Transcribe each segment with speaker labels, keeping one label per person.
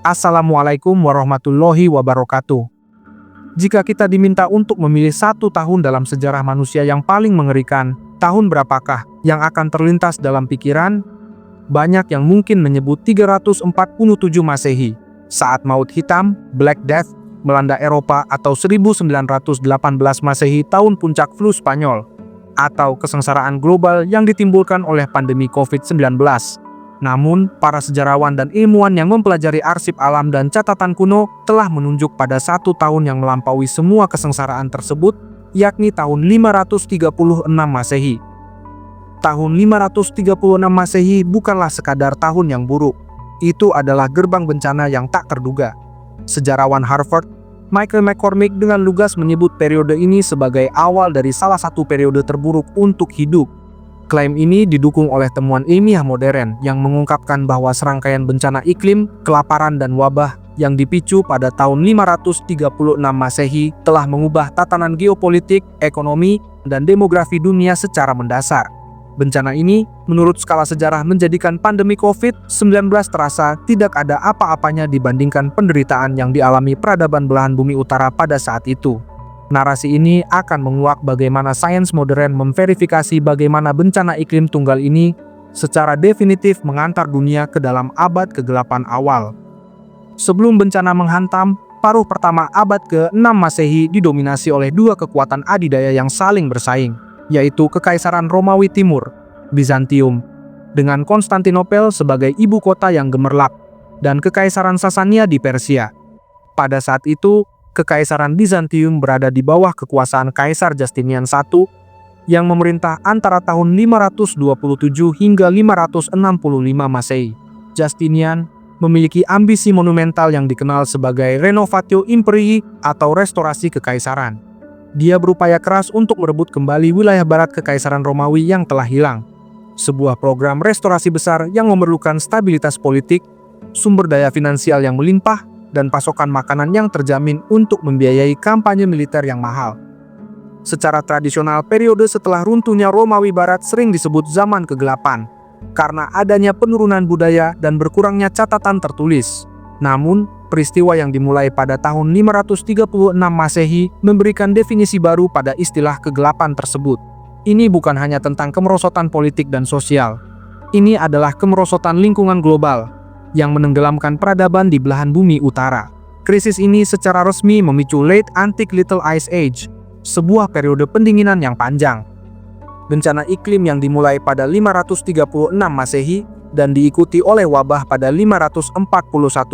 Speaker 1: Assalamualaikum warahmatullahi wabarakatuh. Jika kita diminta untuk memilih satu tahun dalam sejarah manusia yang paling mengerikan, tahun berapakah yang akan terlintas dalam pikiran? Banyak yang mungkin menyebut 347 Masehi, saat maut hitam, Black Death, melanda Eropa, atau 1918 Masehi, tahun puncak flu Spanyol, atau kesengsaraan global yang ditimbulkan oleh pandemi COVID-19. Namun, para sejarawan dan ilmuwan yang mempelajari arsip alam dan catatan kuno telah menunjuk pada satu tahun yang melampaui semua kesengsaraan tersebut, yakni tahun 536 Masehi. Tahun 536 Masehi bukanlah sekadar tahun yang buruk. Itu adalah gerbang bencana yang tak terduga. Sejarawan Harvard, Michael McCormick, dengan lugas menyebut periode ini sebagai awal dari salah satu periode terburuk untuk hidup. Klaim ini didukung oleh temuan ilmiah modern yang mengungkapkan bahwa serangkaian bencana iklim, kelaparan, dan wabah yang dipicu pada tahun 536 Masehi telah mengubah tatanan geopolitik, ekonomi, dan demografi dunia secara mendasar. Bencana ini, menurut skala sejarah, menjadikan pandemi COVID-19 terasa tidak ada apa-apanya dibandingkan penderitaan yang dialami peradaban belahan bumi utara pada saat itu. Narasi ini akan menguak bagaimana sains modern memverifikasi bagaimana bencana iklim tunggal ini secara definitif mengantar dunia ke dalam abad kegelapan awal. Sebelum bencana menghantam, paruh pertama abad ke-6 Masehi didominasi oleh dua kekuatan adidaya yang saling bersaing, yaitu Kekaisaran Romawi Timur, Bizantium, dengan Konstantinopel sebagai ibu kota yang gemerlap, dan Kekaisaran Sasania di Persia. Pada saat itu, Kekaisaran Bizantium berada di bawah kekuasaan Kaisar Justinian I yang memerintah antara tahun 527 hingga 565 Masehi. Justinian memiliki ambisi monumental yang dikenal sebagai Renovatio Imperii atau restorasi kekaisaran. Dia berupaya keras untuk merebut kembali wilayah barat Kekaisaran Romawi yang telah hilang. Sebuah program restorasi besar yang memerlukan stabilitas politik, sumber daya finansial yang melimpah, dan pasokan makanan yang terjamin untuk membiayai kampanye militer yang mahal. Secara tradisional, periode setelah runtuhnya Romawi Barat sering disebut zaman kegelapan, karena adanya penurunan budaya dan berkurangnya catatan tertulis. Namun, peristiwa yang dimulai pada tahun 536 Masehi memberikan definisi baru pada istilah kegelapan tersebut. Ini bukan hanya tentang kemerosotan politik dan sosial. Ini adalah kemerosotan lingkungan global yang menenggelamkan peradaban di belahan bumi utara. Krisis ini secara resmi memicu Late Antique Little Ice Age, sebuah periode pendinginan yang panjang. Bencana iklim yang dimulai pada 536 Masehi dan diikuti oleh wabah pada 541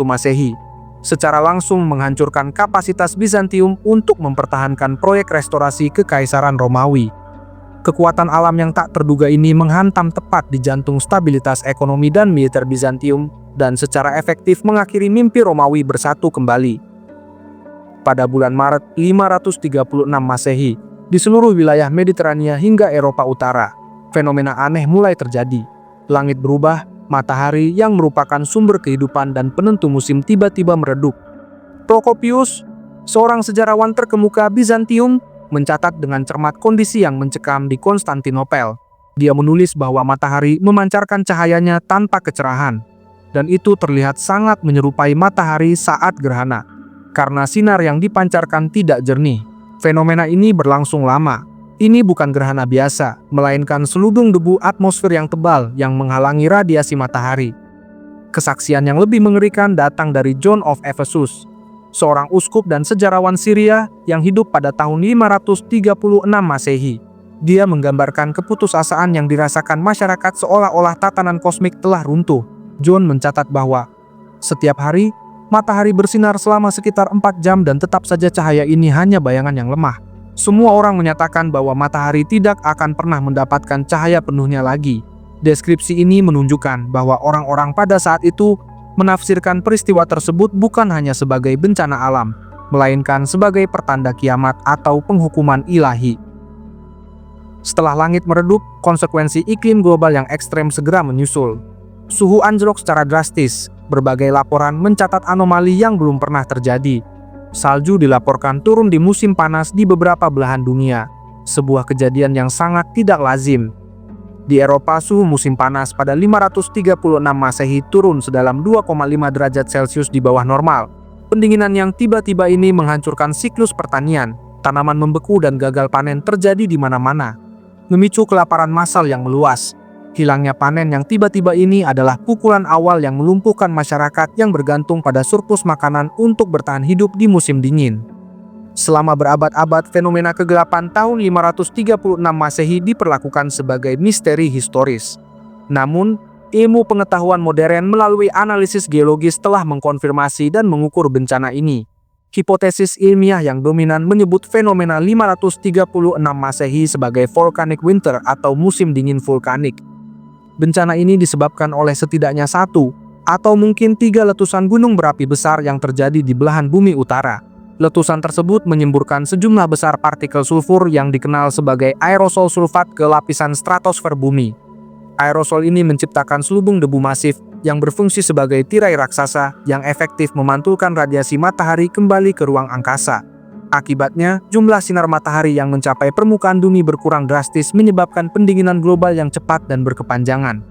Speaker 1: Masehi, secara langsung menghancurkan kapasitas Bizantium untuk mempertahankan proyek restorasi Kekaisaran Romawi. Kekuatan alam yang tak terduga ini menghantam tepat di jantung stabilitas ekonomi dan militer Bizantium, dan secara efektif mengakhiri mimpi Romawi bersatu kembali. Pada bulan Maret 536 Masehi, di seluruh wilayah Mediterania hingga Eropa Utara, fenomena aneh mulai terjadi. Langit berubah, matahari yang merupakan sumber kehidupan dan penentu musim tiba-tiba meredup. Procopius, seorang sejarawan terkemuka Bizantium, mencatat dengan cermat kondisi yang mencekam di Konstantinopel. Dia menulis bahwa matahari memancarkan cahayanya tanpa kecerahan, dan itu terlihat sangat menyerupai matahari saat gerhana, karena sinar yang dipancarkan tidak jernih. Fenomena ini berlangsung lama. Ini bukan gerhana biasa, melainkan seludung debu atmosfer yang tebal yang menghalangi radiasi matahari. Kesaksian yang lebih mengerikan datang dari John of Ephesus, seorang uskup dan sejarawan Syria yang hidup pada tahun 536 Masehi. Dia menggambarkan keputusasaan yang dirasakan masyarakat seolah-olah tatanan kosmik telah runtuh. John mencatat bahwa setiap hari, matahari bersinar selama sekitar 4 jam dan tetap saja cahaya ini hanya bayangan yang lemah. Semua orang menyatakan bahwa matahari tidak akan pernah mendapatkan cahaya penuhnya lagi. Deskripsi ini menunjukkan bahwa orang-orang pada saat itu menafsirkan peristiwa tersebut bukan hanya sebagai bencana alam, melainkan sebagai pertanda kiamat atau penghukuman ilahi. Setelah langit meredup, konsekuensi iklim global yang ekstrem segera menyusul. Suhu anjlok secara drastis. Berbagai laporan mencatat anomali yang belum pernah terjadi. Salju dilaporkan turun di musim panas di beberapa belahan dunia, sebuah kejadian yang sangat tidak lazim. Di Eropa, suhu musim panas pada 536 Masehi turun sedalam 2,5 derajat Celcius di bawah normal. Pendinginan yang tiba-tiba ini menghancurkan siklus pertanian, tanaman membeku dan gagal panen terjadi di mana-mana, memicu kelaparan massal yang meluas. Hilangnya panen yang tiba-tiba ini adalah pukulan awal yang melumpuhkan masyarakat yang bergantung pada surplus makanan untuk bertahan hidup di musim dingin. Selama berabad-abad, fenomena kegelapan tahun 536 Masehi diperlakukan sebagai misteri historis. Namun, ilmu pengetahuan modern melalui analisis geologis telah mengkonfirmasi dan mengukur bencana ini. Hipotesis ilmiah yang dominan menyebut fenomena 536 Masehi sebagai volcanic winter atau musim dingin vulkanik. Bencana ini disebabkan oleh setidaknya 1 atau mungkin 3 letusan gunung berapi besar yang terjadi di belahan bumi utara. Letusan tersebut menyemburkan sejumlah besar partikel sulfur yang dikenal sebagai aerosol sulfat ke lapisan stratosfer bumi. Aerosol ini menciptakan selubung debu masif yang berfungsi sebagai tirai raksasa yang efektif memantulkan radiasi matahari kembali ke ruang angkasa. Akibatnya, jumlah sinar matahari yang mencapai permukaan bumi berkurang drastis menyebabkan pendinginan global yang cepat dan berkepanjangan.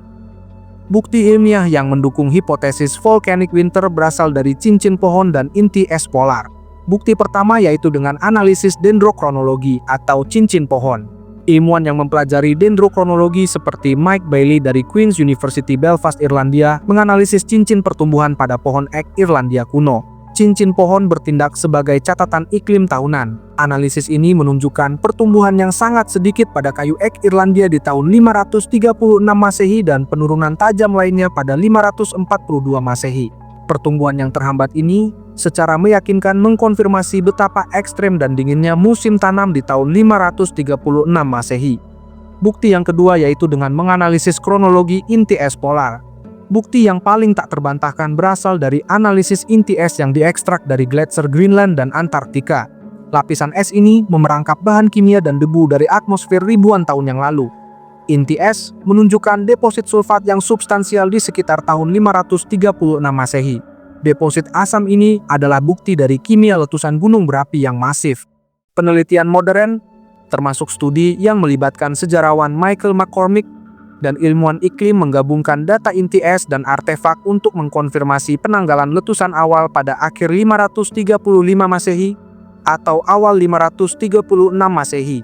Speaker 1: Bukti ilmiah yang mendukung hipotesis volcanic winter berasal dari cincin pohon dan inti es polar. Bukti pertama yaitu dengan analisis dendrokronologi atau cincin pohon. Ilmuwan yang mempelajari dendrokronologi seperti Mike Bailey dari Queen's University Belfast, Irlandia, menganalisis cincin pertumbuhan pada pohon ek Irlandia kuno. Cincin pohon bertindak sebagai catatan iklim tahunan. Analisis ini menunjukkan pertumbuhan yang sangat sedikit pada kayu ek Irlandia di tahun 536 Masehi dan penurunan tajam lainnya pada 542 Masehi. Pertumbuhan yang terhambat ini secara meyakinkan mengkonfirmasi betapa ekstrem dan dinginnya musim tanam di tahun 536 Masehi. Bukti yang kedua yaitu dengan menganalisis kronologi inti es polar. Bukti yang paling tak terbantahkan berasal dari analisis inti es yang diekstrak dari gletser Greenland dan Antartika. Lapisan es ini memerangkap bahan kimia dan debu dari atmosfer ribuan tahun yang lalu. Inti es menunjukkan deposit sulfat yang substansial di sekitar tahun 536 Masehi. Deposit asam ini adalah bukti dari kimia letusan gunung berapi yang masif. Penelitian modern, termasuk studi yang melibatkan sejarawan Michael McCormick dan ilmuwan iklim menggabungkan data inti es dan artefak untuk mengkonfirmasi penanggalan letusan awal pada akhir 535 Masehi atau awal 536 Masehi.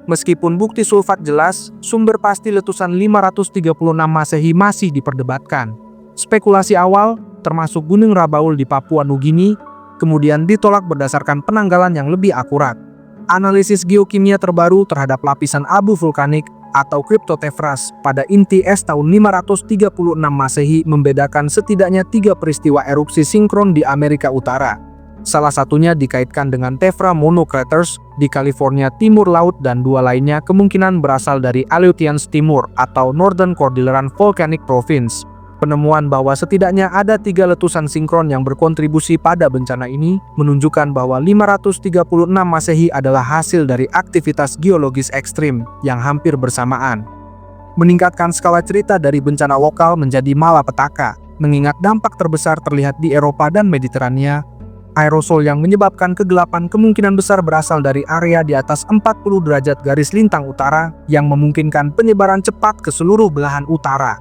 Speaker 1: Meskipun bukti sulfat jelas, sumber pasti letusan 536 Masehi masih diperdebatkan. Spekulasi awal, termasuk Gunung Rabaul di Papua Nugini, kemudian ditolak berdasarkan penanggalan yang lebih akurat. Analisis geokimia terbaru terhadap lapisan abu vulkanik atau cryptotephras pada inti es tahun 536 Masehi membedakan setidaknya 3 peristiwa erupsi sinkron di Amerika Utara. Salah satunya dikaitkan dengan Tephra Monocraters di California Timur Laut dan 2 lainnya kemungkinan berasal dari Aleutians Timur atau Northern Cordilleran Volcanic Province. Penemuan bahwa setidaknya ada 3 letusan sinkron yang berkontribusi pada bencana ini menunjukkan bahwa 536 Masehi adalah hasil dari aktivitas geologis ekstrim yang hampir bersamaan. Meningkatkan skala cerita dari bencana lokal menjadi malapetaka, mengingat dampak terbesar terlihat di Eropa dan Mediterania. Aerosol yang menyebabkan kegelapan kemungkinan besar berasal dari area di atas 40 derajat garis lintang utara yang memungkinkan penyebaran cepat ke seluruh belahan utara.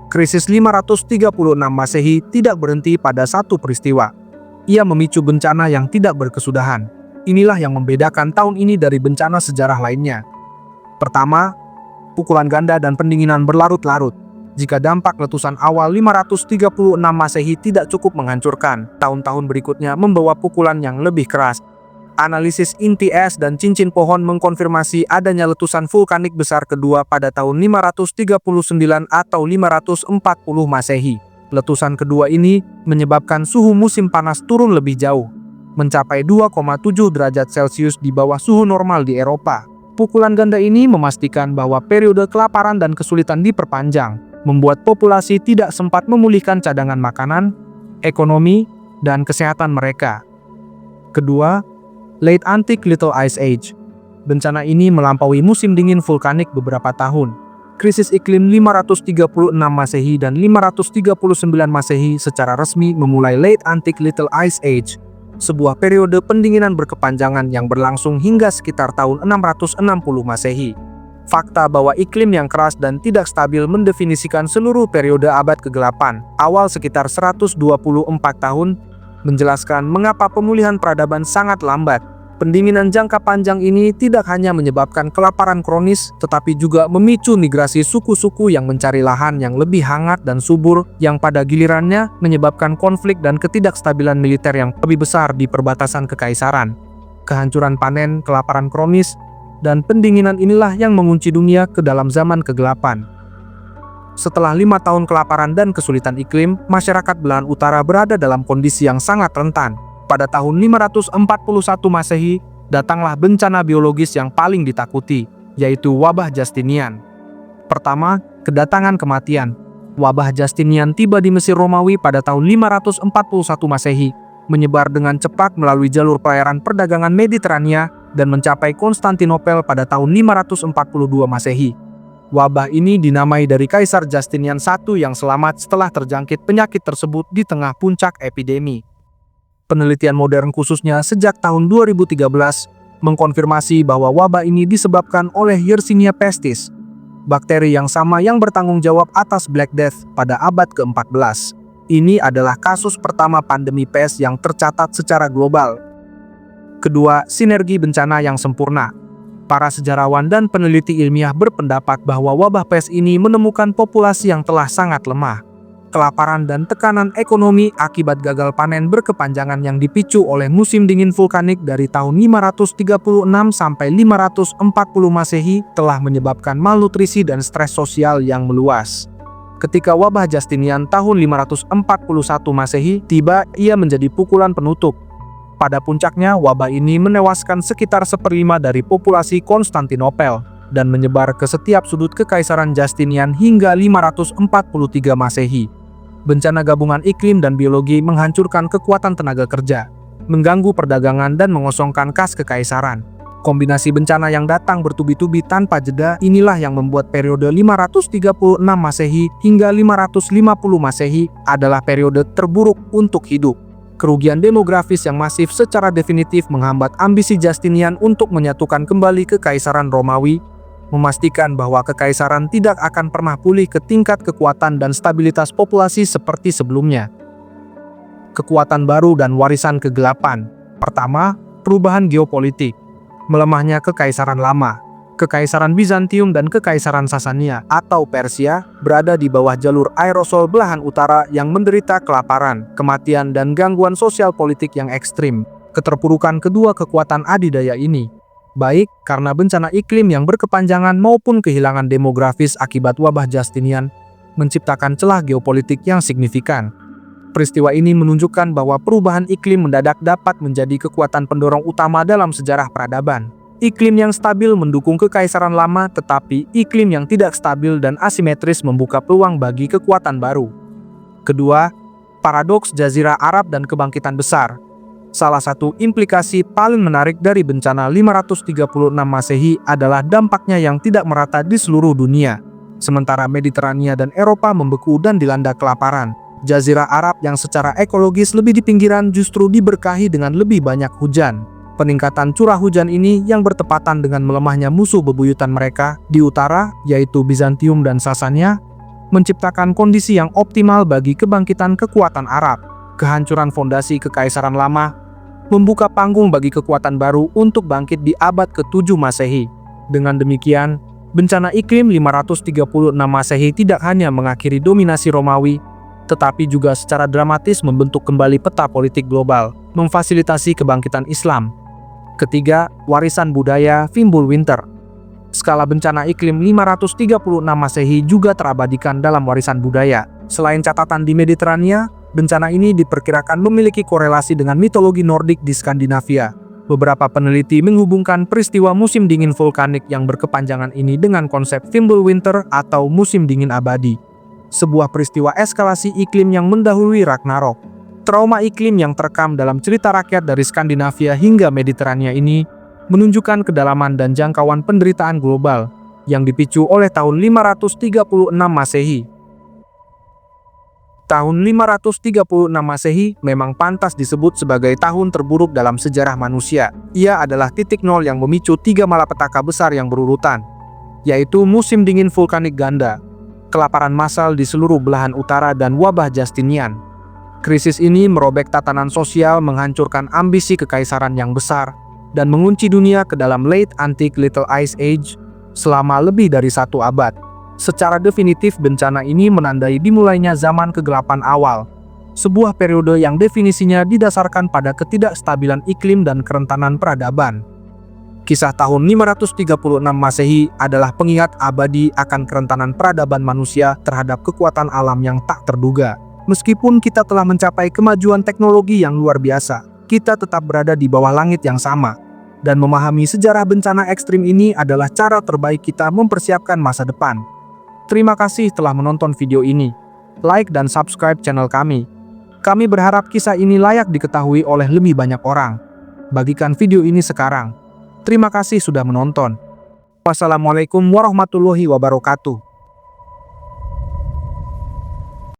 Speaker 1: Krisis 536 Masehi tidak berhenti pada satu peristiwa. Ia memicu bencana yang tidak berkesudahan. Inilah yang membedakan tahun ini dari bencana sejarah lainnya. Pertama, pukulan ganda dan pendinginan berlarut-larut. Jika dampak letusan awal 536 Masehi tidak cukup menghancurkan, tahun-tahun berikutnya membawa pukulan yang lebih keras. Analisis inti es dan cincin pohon mengkonfirmasi adanya letusan vulkanik besar kedua pada tahun 539 atau 540 Masehi. Letusan kedua ini menyebabkan suhu musim panas turun lebih jauh, mencapai 2,7 derajat Celcius di bawah suhu normal di Eropa. Pukulan ganda ini memastikan bahwa periode kelaparan dan kesulitan diperpanjang, membuat populasi tidak sempat memulihkan cadangan makanan, ekonomi, dan kesehatan mereka. Kedua, Late Antique Little Ice Age. Bencana ini melampaui musim dingin vulkanik beberapa tahun. Krisis iklim 536 Masehi dan 539 Masehi secara resmi memulai Late Antique Little Ice Age, sebuah periode pendinginan berkepanjangan yang berlangsung hingga sekitar tahun 660 Masehi. Fakta bahwa iklim yang keras dan tidak stabil mendefinisikan seluruh periode abad ke-8, awal sekitar 124 tahun, menjelaskan mengapa pemulihan peradaban sangat lambat. Pendinginan jangka panjang ini tidak hanya menyebabkan kelaparan kronis, tetapi juga memicu migrasi suku-suku yang mencari lahan yang lebih hangat dan subur, yang pada gilirannya menyebabkan konflik dan ketidakstabilan militer yang lebih besar di perbatasan kekaisaran. Kehancuran panen, kelaparan kronis, dan pendinginan inilah yang mengunci dunia ke dalam zaman kegelapan. Setelah 5 tahun kelaparan dan kesulitan iklim, masyarakat belahan utara berada dalam kondisi yang sangat rentan. Pada tahun 541 Masehi, datanglah bencana biologis yang paling ditakuti, yaitu wabah Justinian. Pertama, kedatangan kematian. Wabah Justinian tiba di Mesir Romawi pada tahun 541 Masehi, menyebar dengan cepat melalui jalur perairan perdagangan Mediterania dan mencapai Konstantinopel pada tahun 542 Masehi. Wabah ini dinamai dari Kaisar Justinian I yang selamat setelah terjangkit penyakit tersebut di tengah puncak epidemi. Penelitian modern khususnya sejak tahun 2013 mengkonfirmasi bahwa wabah ini disebabkan oleh Yersinia pestis, bakteri yang sama yang bertanggung jawab atas Black Death pada abad ke-14. Ini adalah kasus pertama pandemi pes yang tercatat secara global. Kedua, sinergi bencana yang sempurna. Para sejarawan dan peneliti ilmiah berpendapat bahwa wabah pes ini menemukan populasi yang telah sangat lemah. Kelaparan dan tekanan ekonomi akibat gagal panen berkepanjangan yang dipicu oleh musim dingin vulkanik dari tahun 536 sampai 540 Masehi telah menyebabkan malnutrisi dan stres sosial yang meluas. Ketika wabah Justinian tahun 541 Masehi tiba, ia menjadi pukulan penutup. Pada puncaknya, wabah ini menewaskan sekitar 1/5 dari populasi Konstantinopel dan menyebar ke setiap sudut kekaisaran Justinian hingga 543 Masehi. Bencana gabungan iklim dan biologi menghancurkan kekuatan tenaga kerja, mengganggu perdagangan dan mengosongkan kas kekaisaran. Kombinasi bencana yang datang bertubi-tubi tanpa jeda inilah yang membuat periode 536 Masehi hingga 550 Masehi adalah periode terburuk untuk hidup. Kerugian demografis yang masif secara definitif menghambat ambisi Justinian untuk menyatukan kembali kekaisaran Romawi, memastikan bahwa kekaisaran tidak akan pernah pulih ke tingkat kekuatan dan stabilitas populasi seperti sebelumnya. Kekuatan baru dan warisan kegelapan. Pertama, perubahan geopolitik. Melemahnya kekaisaran lama. Kekaisaran Bizantium dan kekaisaran Sasania atau Persia berada di bawah jalur aerosol belahan utara yang menderita kelaparan, kematian, dan gangguan sosial politik yang ekstrim. Keterpurukan kedua kekuatan adidaya ini, baik karena bencana iklim yang berkepanjangan maupun kehilangan demografis akibat wabah Justinian, menciptakan celah geopolitik yang signifikan. Peristiwa ini menunjukkan bahwa perubahan iklim mendadak dapat menjadi kekuatan pendorong utama dalam sejarah peradaban. Iklim yang stabil mendukung kekaisaran lama, tetapi iklim yang tidak stabil dan asimetris membuka peluang bagi kekuatan baru. Kedua, paradoks Jazirah Arab dan kebangkitan besar. Salah satu implikasi paling menarik dari bencana 536 Masehi adalah dampaknya yang tidak merata di seluruh dunia. Sementara Mediterania dan Eropa membeku dan dilanda kelaparan, Jazirah Arab yang secara ekologis lebih di pinggiran justru diberkahi dengan lebih banyak hujan. Peningkatan curah hujan ini yang bertepatan dengan melemahnya musuh bebuyutan mereka di utara, yaitu Bizantium dan Sasania, menciptakan kondisi yang optimal bagi kebangkitan kekuatan Arab. Kehancuran fondasi kekaisaran lama membuka panggung bagi kekuatan baru untuk bangkit di abad ke-7 Masehi. Dengan demikian, bencana iklim 536 Masehi tidak hanya mengakhiri dominasi Romawi, tetapi juga secara dramatis membentuk kembali peta politik global, memfasilitasi kebangkitan Islam. Ketiga, warisan budaya Fimbulwinter. Skala bencana iklim 536 Masehi juga terabadikan dalam warisan budaya. Selain catatan di Mediterania, bencana ini diperkirakan memiliki korelasi dengan mitologi Nordik di Skandinavia. Beberapa peneliti menghubungkan peristiwa musim dingin vulkanik yang berkepanjangan ini dengan konsep Fimbulwinter atau musim dingin abadi. Sebuah peristiwa eskalasi iklim yang mendahului Ragnarok. Trauma iklim yang terekam dalam cerita rakyat dari Skandinavia hingga Mediterania ini menunjukkan kedalaman dan jangkauan penderitaan global yang dipicu oleh tahun 536 Masehi. Tahun 536 Masehi memang pantas disebut sebagai tahun terburuk dalam sejarah manusia. Ia adalah titik nol yang memicu 3 malapetaka besar yang berurutan. yaitu musim dingin vulkanik ganda, kelaparan massal di seluruh belahan utara, dan wabah Justinian. Krisis ini merobek tatanan sosial, menghancurkan ambisi kekaisaran yang besar, dan mengunci dunia ke dalam Late Antique Little Ice Age selama lebih dari 1 abad. Secara definitif, bencana ini menandai dimulainya zaman kegelapan awal, sebuah periode yang definisinya didasarkan pada ketidakstabilan iklim dan kerentanan peradaban. Kisah tahun 536 Masehi adalah pengingat abadi akan kerentanan peradaban manusia terhadap kekuatan alam yang tak terduga. Meskipun kita telah mencapai kemajuan teknologi yang luar biasa, kita tetap berada di bawah langit yang sama. Dan memahami sejarah bencana ekstrim ini adalah cara terbaik kita mempersiapkan masa depan. Terima kasih telah menonton video ini. Like dan subscribe channel kami. Kami berharap kisah ini layak diketahui oleh lebih banyak orang. Bagikan video ini sekarang. Terima kasih sudah menonton. Wassalamualaikum warahmatullahi wabarakatuh.